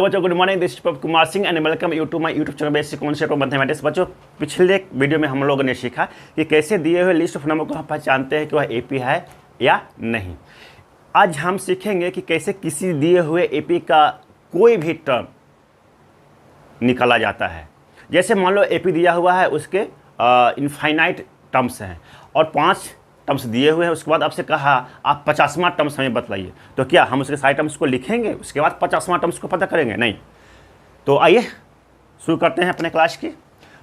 बच्चों good morning, this is Pavan Kumar Singh and welcome you to my YouTube channel basic concept of mathematics. बच्चों पिछले video में हम लोगों ने सीखा कि कैसे दिए हुए लिस्ट ऑफ नंबर को हम पहचानते हैं कि वह एपी है या नहीं। आज हम सीखेंगे कि कैसे किसी दिए हुए एपी का कोई भी टर्म निकाला जाता है। जैसे मान लो एपी दिया हुआ है, उसके इनफाइनाइट टर्म्स हैं और 5 टर्म्स दिए हुए हैं। उसके बाद आपसे कहा आप 50वां टर्म्स हमें बतलाइए, तो क्या हम उसके सारे टर्म्स को लिखेंगे उसके बाद 50वां टर्म्स को पता करेंगे? नहीं। तो आइए शुरू करते हैं अपने क्लास की।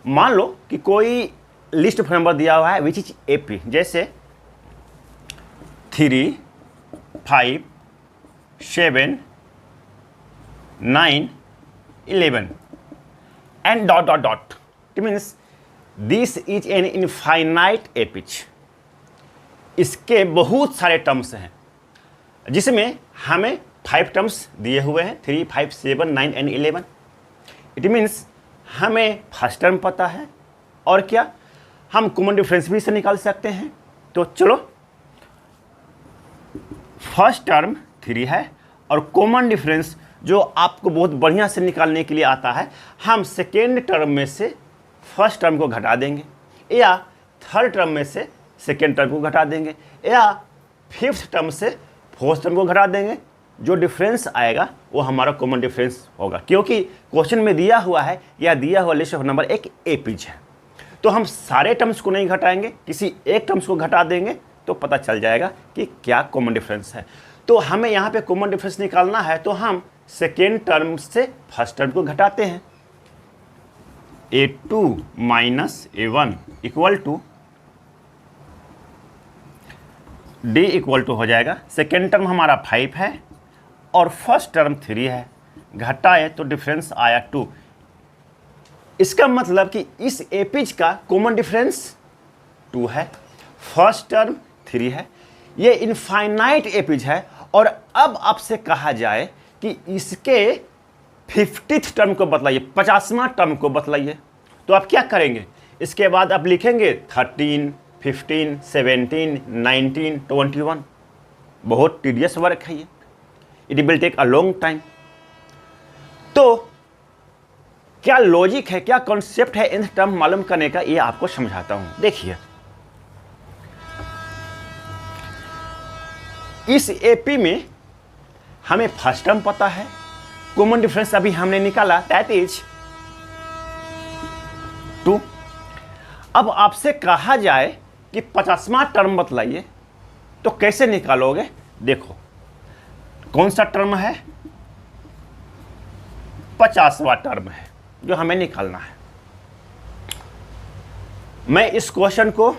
मान लो कि कोई लिस्ट ऑफ नंबर दिया हुआ है विच इज एपी, जैसे 3, 5, 7, 9, 11 and dot dot dot. It means this is an infinite एपिच। इसके बहुत सारे टर्म्स हैं जिसमें हमें 5 टर्म्स दिए हुए हैं, 3, 5, 7, 9 एंड 11। इट मीन्स हमें फर्स्ट टर्म पता है और क्या हम कॉमन डिफरेंस भी इसे निकाल सकते हैं। तो चलो, फर्स्ट टर्म 3 है और कॉमन डिफरेंस जो आपको बहुत बढ़िया से निकालने के लिए आता है, हम सेकेंड टर्म में से फर्स्ट टर्म को घटा देंगे या थर्ड टर्म में से सेकेंड टर्म को घटा देंगे या फिफ्थ टर्म से फोर्थ टर्म को घटा देंगे। जो डिफरेंस आएगा वो हमारा कॉमन डिफरेंस होगा, क्योंकि क्वेश्चन में दिया हुआ है या दिया हुआ लिस्ट ऑफ नंबर एक एपिज है। तो हम सारे टर्म्स को नहीं घटाएंगे, किसी एक टर्म्स को घटा देंगे तो पता चल जाएगा कि क्या कॉमन डिफरेंस है। तो हमें यहाँ पे कॉमन डिफरेंस निकालना है, तो हम सेकेंड टर्म से फर्स्ट टर्म को घटाते हैं। A2 minus A1 equal to D equal to हो जाएगा, सेकेंड टर्म हमारा 5 है और फर्स्ट टर्म 3 है, घटाए तो डिफरेंस आया 2। इसका मतलब कि इस एपिज का कॉमन डिफरेंस 2 है, फर्स्ट टर्म 3 है। ये इनफाइनाइट एपिज है और अब आपसे कहा जाए कि इसके 50th टर्म को बतलाइए, 50वां टर्म को बतलाइए, तो आप क्या करेंगे? इसके बाद आप लिखेंगे 13, 15, 17, 19, 21। बहुत टीडियस वर्क है ये, it will take a long time. तो क्या लॉजिक है, क्या कॉन्सेप्ट है इन टर्म मालूम करने का, ये आपको समझाता हूं। देखिए, इस एपी में हमें फर्स्ट टर्म पता है, कॉमन डिफरेंस अभी हमने निकाला, दैट इज 2। अब आपसे कहा जाए कि 50वां टर्म बतलाइए, तो कैसे निकालोगे? देखो कौन सा टर्म है, 50वां टर्म है जो हमें निकालना है। मैं इस क्वेश्चन को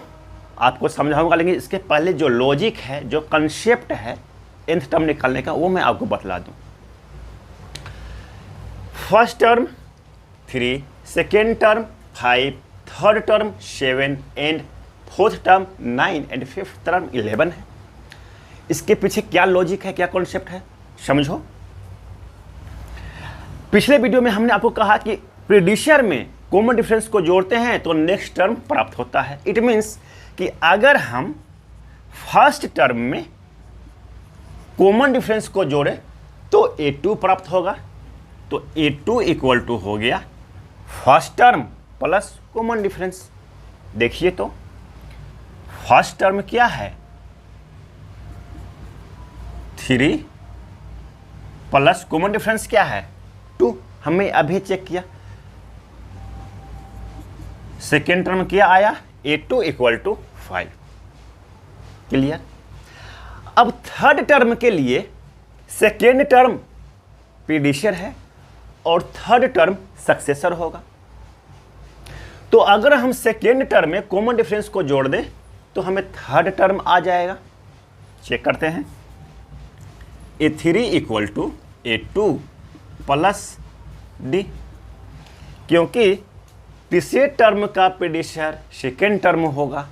आपको समझाऊंगा, लेकिन इसके पहले जो लॉजिक है, जो कंसेप्ट है nth टर्म निकालने का, वो मैं आपको बतला दूं। First term 3, second term 5, third term 7 and fourth term 9 and fifth term 11 है। इसके पीछे क्या लॉजिक है, क्या कॉन्सेप्ट है, समझो। पिछले वीडियो में हमने आपको कहा कि प्रीडिशर में कॉमन डिफरेंस को जोड़ते हैं तो नेक्स्ट टर्म प्राप्त होता है। इट मीन्स कि अगर हम फर्स्ट टर्म में कॉमन डिफरेंस को जोड़े तो A2 प्राप्त होगा। तो A2 इक्वल टू हो गया first term plus common difference. देखिए तो फर्स्ट टर्म क्या है, 3 प्लस कॉमन डिफरेंस क्या है, 2। हमें अभी चेक किया। सेकेंड टर्म क्या आया, A2 इक्वल टू 5। क्लियर? अब थर्ड टर्म के लिए सेकेंड टर्म प्रीडिशर है और थर्ड टर्म सक्सेसर होगा। तो अगर हम सेकेंड टर्म में कॉमन डिफरेंस को जोड़ दें तो हमें थर्ड टर्म आ जाएगा। चेक करते हैं। A3 equal to A2 plus D, क्योंकि तीसरे टर्म का प्रीडिशर सेकेंड टर्म होगा,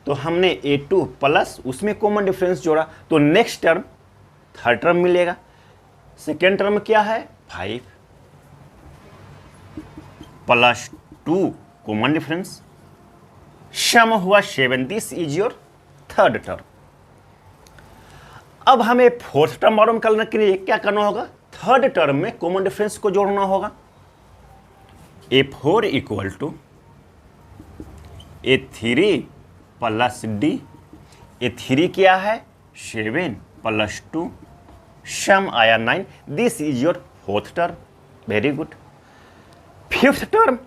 तो हमने A2 प्लस उसमें कॉमन डिफरेंस जोड़ा तो नेक्स्ट टर्म थर्ड टर्म मिलेगा। सेकेंड टर्म क्या है, 5 प्लस 2 कॉमन डिफरेंस, सम हुआ 7। This is your third term. अब हमें फोर्थ टर्म मालूम करने के लिए क्या करना होगा, थर्ड टर्म में कॉमन डिफरेंस को जोड़ना होगा। A4 equal to A3 plus D। A3 क्या है 7 प्लस 2 सम आया 9। This is your fourth term. Very good. Fifth term,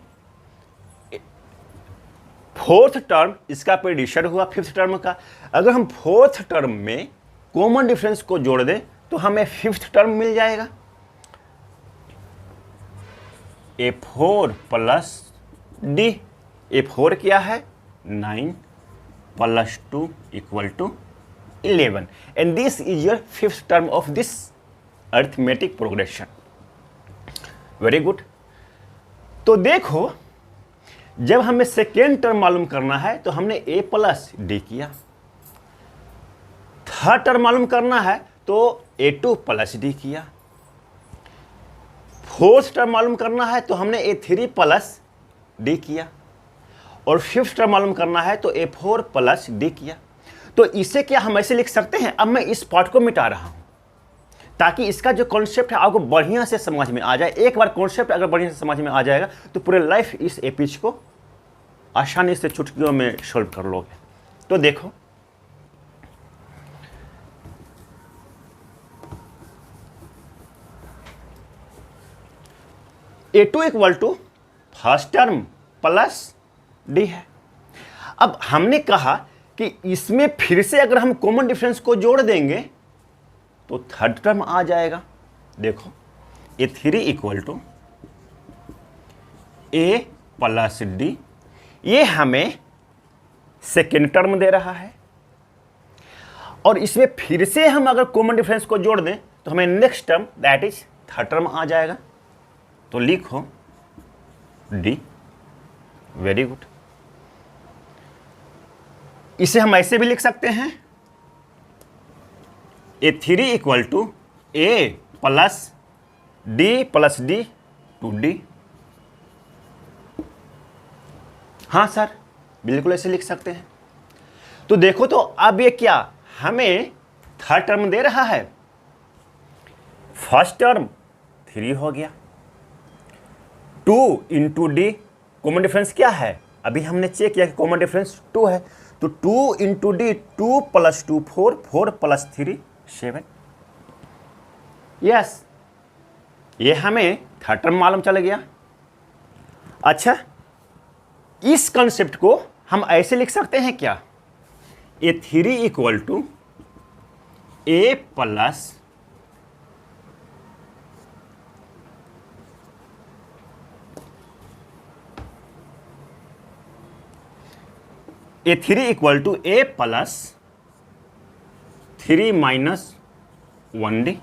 fourth term इसका प्रेडिशन हुआ फिफ्थ टर्म का। अगर हम फोर्थ टर्म में कॉमन डिफरेंस को जोड़ दें तो हमें फिफ्थ टर्म मिल जाएगा। A4 plus D। A4 क्या है 9 plus 2 equal to 11 and this is your fifth term of this arithmetic progression. Very good. तो देखो, जब हमें सेकेंड टर्म मालूम करना है तो हमने A प्लस D किया। थर्ड टर्म मालूम करना है तो A2 प्लस D किया। फोर्थ टर्म मालूम करना है तो हमने A3 प्लस D किया। और फिफ्थ टर्म मालूम करना है तो A4 प्लस D किया। तो इसे क्या हम ऐसे लिख सकते हैं? अब मैं इस पार्ट को मिटा रहा हूं ताकि इसका जो कॉन्सेप्ट है आपको बढ़िया से समझ में आ जाए। एक बार कॉन्सेप्ट अगर बढ़िया से समझ में आ जाएगा तो पूरे लाइफ इस एपिच को आसानी से चुटकियों में सॉल्व कर लोगे। तो देखो, A2 equal to first term plus D है। अब हमने कहा कि इसमें फिर से अगर हम कॉमन डिफरेंस को जोड़ देंगे तो थर्ड टर्म आ जाएगा। देखो, A3 equal to A plus D, ये हमें सेकेंड टर्म दे रहा है। और इसमें फिर से हम अगर कॉमन डिफरेंस को जोड़ दें तो हमें next term that is third term आ जाएगा। तो लिखो D। Very good. इसे हम ऐसे भी लिख सकते हैं A3 equal to A plus D plus D two D। हाँ सर, बिल्कुल ऐसे लिख सकते हैं। तो देखो, तो अब ये क्या हमें थर्ड टर्म दे रहा है। फर्स्ट टर्म 3 हो गया। 2 इंटू D, कॉमन डिफरेंस क्या है? अभी हमने चेक किया कि कॉमन डिफरेंस 2 है। तो 2 into D, 2 plus 2 4, 4 plus 3 7। Yes, ये हमें थर्ड टर्म मालूम चल गया। अच्छा, इस कंसेप्ट को हम ऐसे लिख सकते हैं क्या? A3 equal to A plus A3 equal to A plus 3 minus 1D।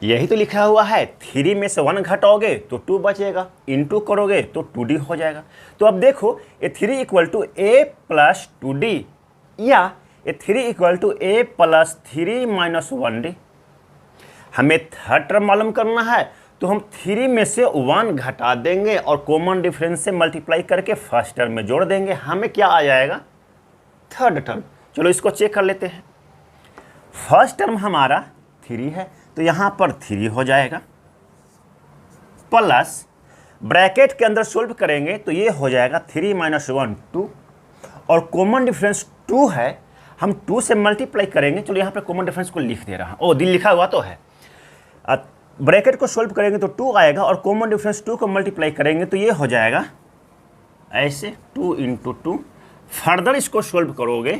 यही तो लिखा हुआ है। 3 में से 1 घटाओगे तो 2 बचेगा, इंटू करोगे तो 2D हो जाएगा। तो अब देखो, A3 equal to A plus 2D या A3 equal to A plus 3 minus 1D। हमें थर्ड टर्म मालूम करना है तो हम 3 में से 1 घटा देंगे और कॉमन डिफरेंस से मल्टीप्लाई करके फर्स्ट टर्म में जोड़ देंगे। हमें क्या आ जाएगा? Third term. चलो इसको चेक कर लेते हैं। फर्स्ट टर्म हमारा 3 है तो यहां पर 3 हो जाएगा, प्लस ब्रैकेट के अंदर सोल्व करेंगे तो ये हो जाएगा 3 माइनस 1 2, और कॉमन डिफरेंस 2 है, हम 2 से मल्टीप्लाई करेंगे। चलो यहाँ पे कॉमन डिफरेंस को लिख दे रहा हूँ। ओ, दिल लिखा हुआ तो है। ब्रैकेट को सोल्व करेंगे तो 2 आएगा और कॉमन डिफरेंस 2 को मल्टीप्लाई करेंगे तो ये हो जाएगा ऐसे 2 इंटू 2। फर्दर इसको सोल्व करोगे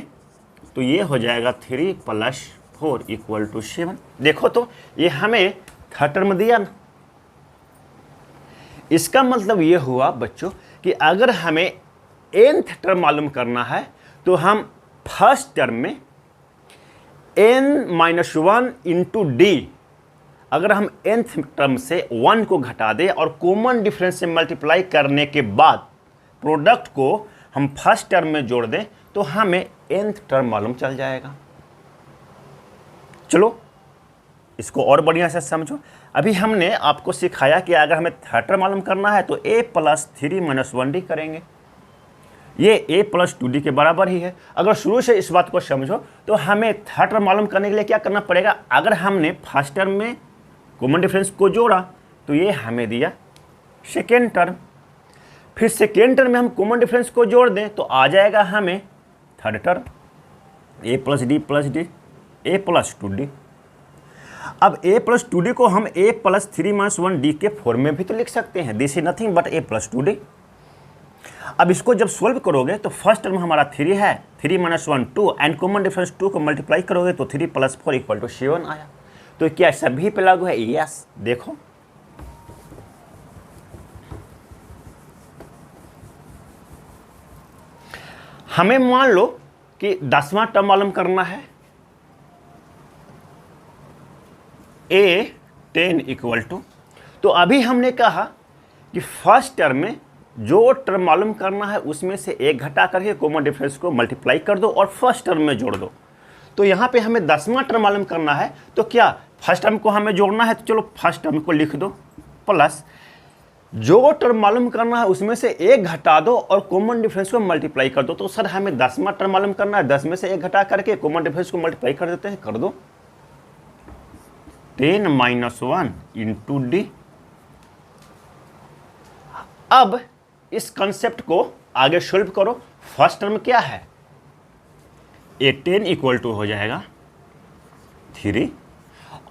तो ये हो जाएगा 3 प्लस 4 इक्वल टू 7। देखो तो ये हमें थर्ड टर्म दिया ना। इसका मतलब ये हुआ बच्चों कि अगर हमें nth टर्म मालूम करना है तो हम फर्स्ट टर्म में n-1 इंटू D, अगर हम nth टर्म से 1 को घटा दें और कॉमन डिफरेंस से मल्टीप्लाई करने के बाद प्रोडक्ट को हम फर्स्ट टर्म में जोड़ दें तो हमें nth टर्म मालूम चल जाएगा। चलो इसको और बढ़िया से समझो। अभी हमने आपको सिखाया कि अगर हमें थर्ड टर्म मालूम करना है तो A प्लस 3 माइनस 1D करेंगे। ये a प्लस 2d के बराबर ही है। अगर शुरू से इस बात को समझो तो हमें थर्ड टर्म मालूम करने के लिए क्या करना पड़ेगा, अगर हमने फर्स्ट टर्म में कॉमन डिफरेंस को जोड़ा तो ये हमें दिया सेकेंड टर्म, फिर सेकेंड टर्म में हम कॉमन डिफरेंस को जोड़ दें तो आ जाएगा हमें third term a plus D a plus 2d। अब a प्लस 2d को हम a प्लस 3 माइनस 1d के फॉर्म में भी तो लिख सकते हैं, this is nothing but a plus 2d। अब इसको जब सॉल्व करोगे तो फर्स्ट टर्म हमारा 3 है, 3 माइनस 1 2 एंड कॉमन डिफरेंस 2 को मल्टीप्लाई करोगे तो 3 प्लस 4 इक्वल टू 7 आया। तो क्या सभी पे लागू है? यस। देखो हमें मान लो कि 10वां टर्म मालूम करना है, a 10 इक्वल टू, तो अभी हमने कहा कि फर्स्ट टर्म में जो टर्म मालूम करना है उसमें से एक घटा करके कॉमन डिफरेंस को मल्टीप्लाई कर दो और फर्स्ट टर्म में जोड़ दो। तो यहाँ पे हमें 10वां टर्म मालूम करना है, तो क्या फर्स्ट टर्म को हमें जोड़ना है, तो चलो फर्स्ट टर्म को लिख दो प्लस जो टर्म मालूम करना है उसमें से एक घटा दो और कॉमन डिफरेंस को मल्टीप्लाई कर दो। तो सर हमें 10वां टर्म मालूम करना है, 10 में से एक घटा करके कॉमन डिफरेंस को मल्टीप्लाई कर देते हैं, कर दो 10 माइनस 1 इंटू डी। अब इस कंसेप्ट को आगे सॉल्व करो। फर्स्ट टर्म क्या है, a 10 इक्वल टू हो जाएगा 3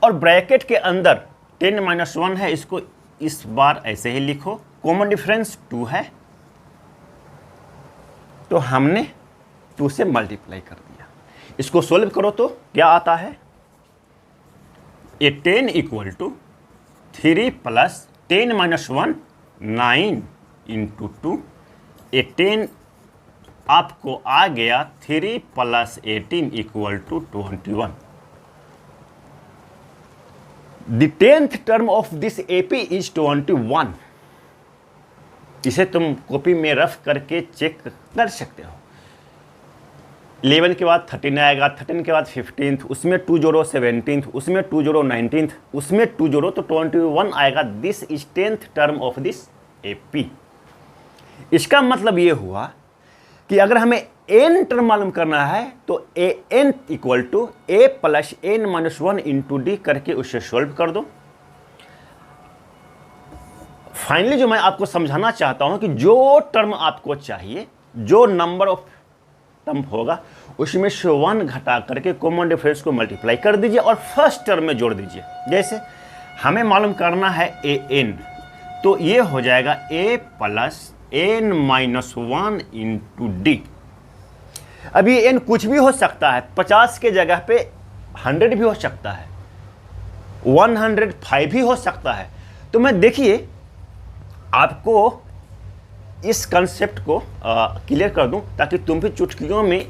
और ब्रैकेट के अंदर 10 माइनस 1 है, इसको इस बार ऐसे ही लिखो। कॉमन डिफरेंस 2 है तो हमने 2 से मल्टीप्लाई कर दिया। इसको सॉल्व करो तो क्या आता है, a 10 equal to 3 plus 10 minus 1 9 into 2। a 10 आपको आ गया 3 plus 18 equal to 21। The 10th term of this AP is 21। इसे तुम कॉपी में रफ करके चेक कर सकते हो। 11 के बाद 13 आएगा, 13 के बाद 15th, उसमें 2 जोड़ो 17th, उसमें 2 जोड़ो 19th, उसमें 2 जोड़ो तो 21 आएगा। This is 10th term of this AP। इसका मतलब ये हुआ कि अगर हमें n टर्म मालूम करना है तो an equal to a plus n minus 1 into D करके उसे सॉल्व कर दो। फाइनली जो मैं आपको समझाना चाहता हूं कि जो टर्म आपको चाहिए, जो नंबर ऑफ टर्म होगा उसमें से 1 घटा करके कॉमन डिफरेंस को मल्टीप्लाई कर दीजिए और फर्स्ट टर्म में जोड़ दीजिए। जैसे हमें मालूम करना है an, तो ये हो जाएगा a plus n minus 1 into D. अब ये n कुछ भी हो सकता है, 50 के जगह पे 100 भी हो सकता है, 105 भी हो सकता है। तो मैं देखिए आपको इस कंसेप्ट को क्लियर कर दूं ताकि तुम भी चुटकियों में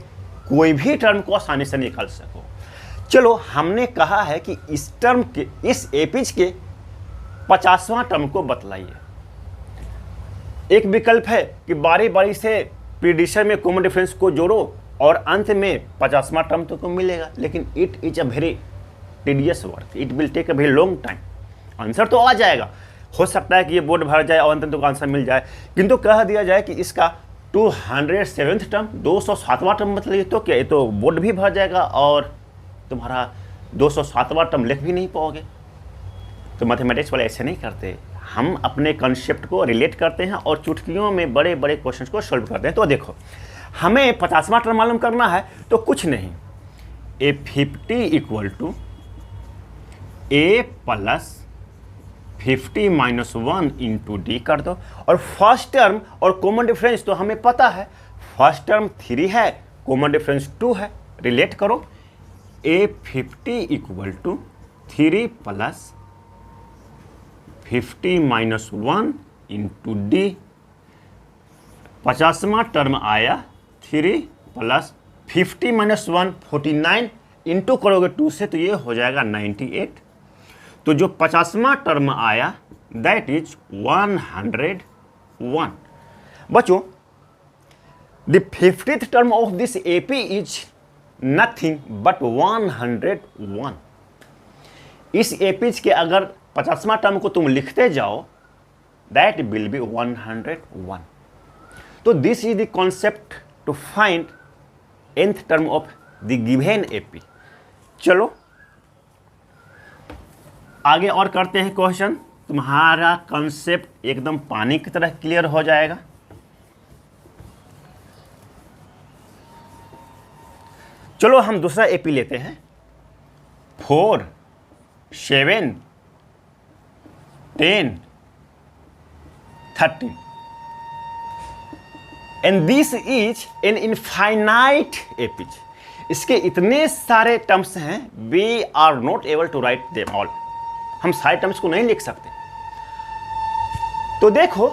कोई भी टर्म को आसानी से निकाल सको। चलो हमने कहा है कि इस टर्म के, इस एपीज के 50वां टर्म को बतलाइए। एक विकल्प है कि बारी बारी से प्रीडिशन में कॉमन डिफरेंस को जोड़ो और अंत में 50वां टर्म तो मिलेगा, लेकिन it is a very tedious work, it will take a very long time. Answer तो आ जाएगा, हो सकता है कि ये बोर्ड भर जाए और अंत में तो आंसर मिल जाए, किंतु कह दिया जाए कि इसका 207वां टर्म, 207वां टर्म मतलब ये तो क्या, ये तो बोर्ड भी भर जाएगा और तुम्हारा 207वां टर्म लिख भी नहीं पाओगे। तो मैथमेटिक्स वाले ऐसे नहीं करते, हम अपने कॉन्सेप्ट को रिलेट करते हैं और चुटकियों में बड़े बड़े क्वेश्चंस को सॉल्व करते हैं। तो देखो हमें 50वां टर्म मालूम करना है तो कुछ नहीं, a 50 equal to a plus 50 minus 1 into D कर दो और फर्स्ट टर्म और कॉमन डिफरेंस तो हमें पता है, फर्स्ट टर्म 3 है, कॉमन डिफरेंस 2 है, रिलेट करो। a 50 equal to 3 plus 50 minus 1 into डी। 50वां टर्म आया 3 प्लस 50 माइनस 1 49 इंटू करोगे 2 से तो ये हो जाएगा 98। तो जो 50वां टर्म आया दैट इज 101। बच्चों the 50th term of this AP is nothing but 101। इस एपीज के अगर 50वां टर्म को तुम लिखते जाओ दैट विल बी 101। तो this is the concept to find nth term of the given AP. चलो आगे और करते हैं क्वेश्चन, तुम्हारा कॉन्सेप्ट एकदम पानी की तरह क्लियर हो जाएगा। चलो हम दूसरा एपी लेते हैं, 4, 7, 10, 13 and this is an infinite APs. इसके इतने सारे टर्म्स हैं, we are not able to write them all. हम सारे टर्म्स को नहीं लिख सकते। तो देखो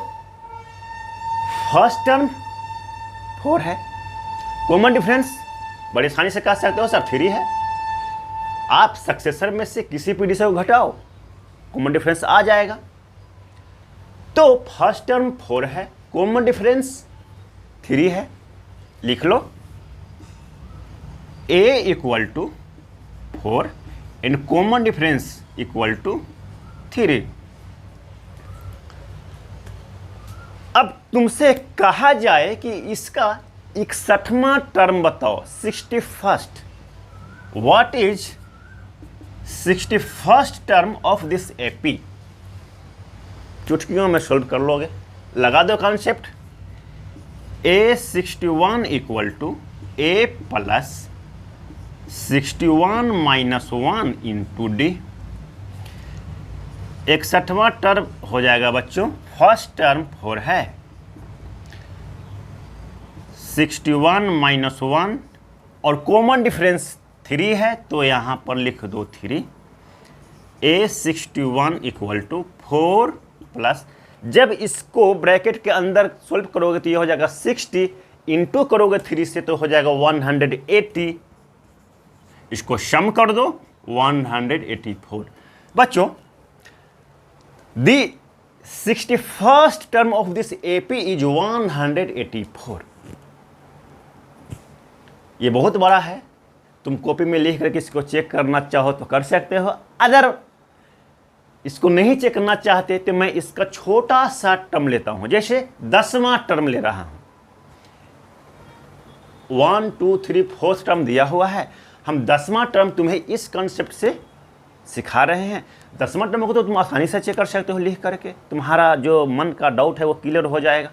फर्स्ट टर्म 4 है, कॉमन डिफरेंस बड़ी आसानी से कह सकते हो सर 3 है। आप सक्सेसर में से किसी पीडी को घटाओ, कॉमन डिफरेंस आ जाएगा। तो फर्स्ट टर्म 4 है, कॉमन डिफरेंस 3 है। लिख लो a equal to 4 and common difference equal to 3। अब तुमसे कहा जाए कि इसका 61वां टर्म बताओ, 61st। What is 61st term of this AP? चुटकियों में सोल्व कर लोगे, लगा दो concept. A61 equal to A plus 61 minus 1 into डी। 61वां टर्म हो जाएगा बच्चों, फर्स्ट टर्म 4 है, 61 माइनस 1 और कॉमन डिफरेंस 3 है, तो यहां पर लिख दो 3। A61 इक्वल टू 4 प्लस, जब इसको ब्रैकेट के अंदर सॉल्व करोगे तो ये हो जाएगा 60 इंटू करोगे 3 से तो हो जाएगा 180। इसको सम कर दो 184। बच्चों दी 61st term of this AP is 184। ये बहुत बड़ा है, तुम कॉपी में लिख करके इसको चेक करना चाहो तो कर सकते हो। अगर इसको नहीं चेक करना चाहते तो मैं इसका छोटा सा टर्म लेता हूं, जैसे 10वां टर्म ले रहा हूं। 1 2 3 4th टर्म दिया हुआ है, हम 10वां टर्म तुम्हें इस कॉन्सेप्ट से सिखा रहे हैं। 10वां टर्म को तो तुम आसानी से चेक कर सकते हो लिख करके, तुम्हारा जो मन का डाउट है वो क्लियर हो जाएगा।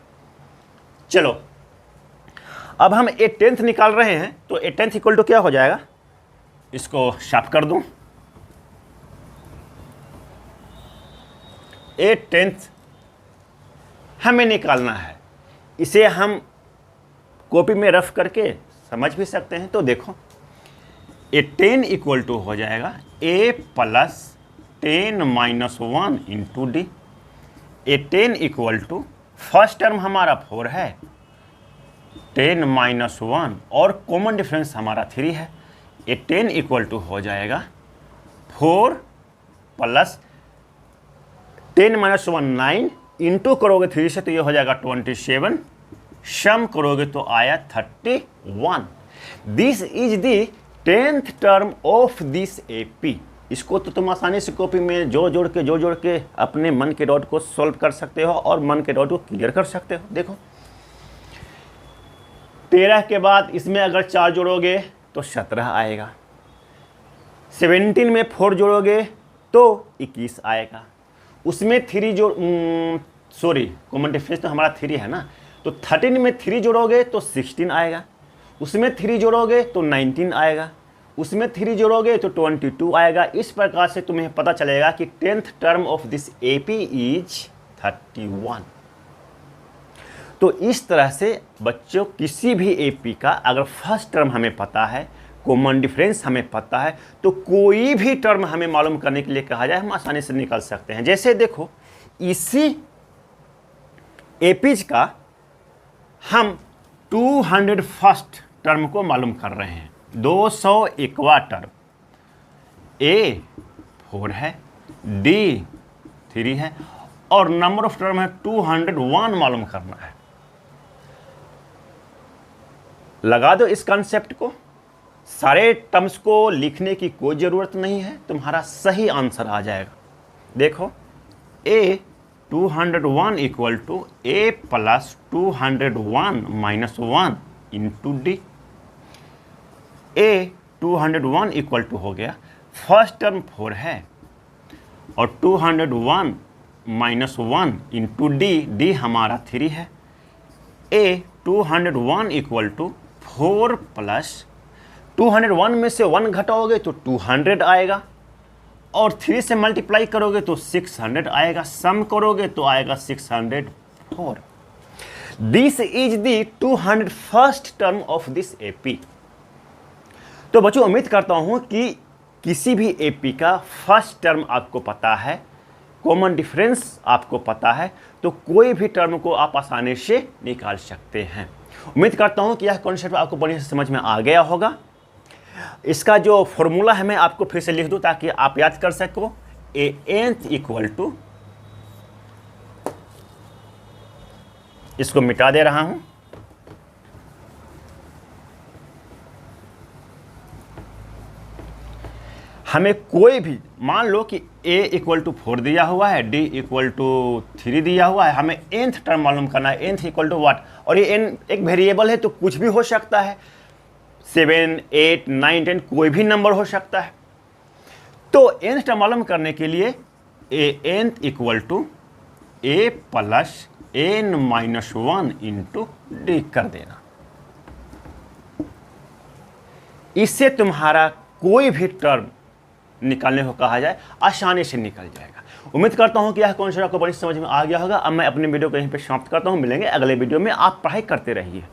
चलो अब हम ए 10th निकाल रहे हैं, तो ए 10th इक्वल टू क्या हो जाएगा, इसको साफ कर दूं। ए 10th हमें निकालना है, इसे हम कॉपी में रफ करके समझ भी सकते हैं। तो देखो ए 10 इक्वल टू हो जाएगा ए प्लस 10 माइनस 1 इंटू डी। A 10 equal to first term हमारा 4 है, 10 माइनस 1 और कॉमन डिफरेंस हमारा 3 है। ए 10 इक्वल टू हो जाएगा 4 प्लस 10 माइनस 1 9 इंटू करोगे 3 से तो ये हो जाएगा 27, सम करोगे तो आया 31। This is the 10th term of this AP. इसको तो तुम आसानी से कॉपी में जोड़ जोड़ के अपने मन के डाउट को सॉल्व कर सकते हो और मन के डाउट को क्लियर कर सकते हो। देखो 13 के बाद इसमें अगर 4 जोड़ोगे तो 17 आएगा, 17 में 4 जोड़ोगे तो 21 आएगा, उसमें 3 कॉमन डिफरेंस तो हमारा 3 है ना, तो 13 में 3 जोड़ोगे तो 16 आएगा, उसमें 3 जोड़ोगे तो 19 आएगा, उसमें 3 जोड़ोगे तो 22 आएगा। इस प्रकार से तुम्हें पता चलेगा कि 10th term of this AP is 31। तो इस तरह से बच्चों किसी भी एपी का अगर फर्स्ट टर्म हमें पता है, कॉमन डिफरेंस हमें पता है, तो कोई भी टर्म हमें मालूम करने के लिए कहा जाए हम आसानी से निकाल सकते हैं। जैसे देखो इसी एपीज का हम 201st टर्म को मालूम कर रहे हैं, 201वां टर्म। ए 4 है, डी 3 है और नंबर ऑफ टर्म है 201 मालूम करना है। लगा दो इस कॉन्सेप्ट को, सारे टर्म्स को लिखने की कोई ज़रूरत नहीं है, तुम्हारा सही आंसर आ जाएगा। देखो A 201 equal to a plus 201 minus 1 into D. a 201 equal to हो गया, फर्स्ट टर्म 4 है और 201 माइनस 1 इंटू डी, डी हमारा 3 है। a 201 इक्वल टू 4 प्लस 201 में से 1 घटाओगे तो 200 आएगा और 3 से मल्टीप्लाई करोगे तो 600 आएगा, सम करोगे तो आएगा 604। This is the 201st term of this AP. तो बच्चों उम्मीद करता हूं कि किसी भी एपी का फर्स्ट टर्म आपको पता है, कॉमन डिफरेंस आपको पता है, तो कोई भी टर्म को आप आसानी से निकाल सकते हैं। उम्मीद करता हूं कि यह कॉन्सेप्ट आपको बढ़िया से समझ में आ गया होगा। इसका जो फॉर्मूला है मैं आपको फिर से लिख दूं ताकि आप याद कर सको। ए nth इक्वल टू, इसको मिटा दे रहा हूं, हमें कोई भी, मान लो कि a इक्वल टू 4 दिया हुआ है, d इक्वल टू 3 दिया हुआ है, हमें nth टर्म मालूम करना है, nth इक्वल टू व्हाट, और ये n एक वेरिएबल है तो कुछ भी हो सकता है, 7, 8, 9, 10 कोई भी नंबर हो सकता है। तो nth टर्म मालूम करने के लिए a nth equal to a plus n minus 1 into D कर देना। इससे तुम्हारा कोई भी टर्म निकालने को कहा जाए आसानी से निकल जाएगा। उम्मीद करता हूं कि यह कॉन्सेप्ट आपको बड़ी समझ में आ गया होगा। अब मैं अपने वीडियो को यहीं पे समाप्त करता हूं, मिलेंगे अगले वीडियो में। आप पढ़ाई करते रहिए।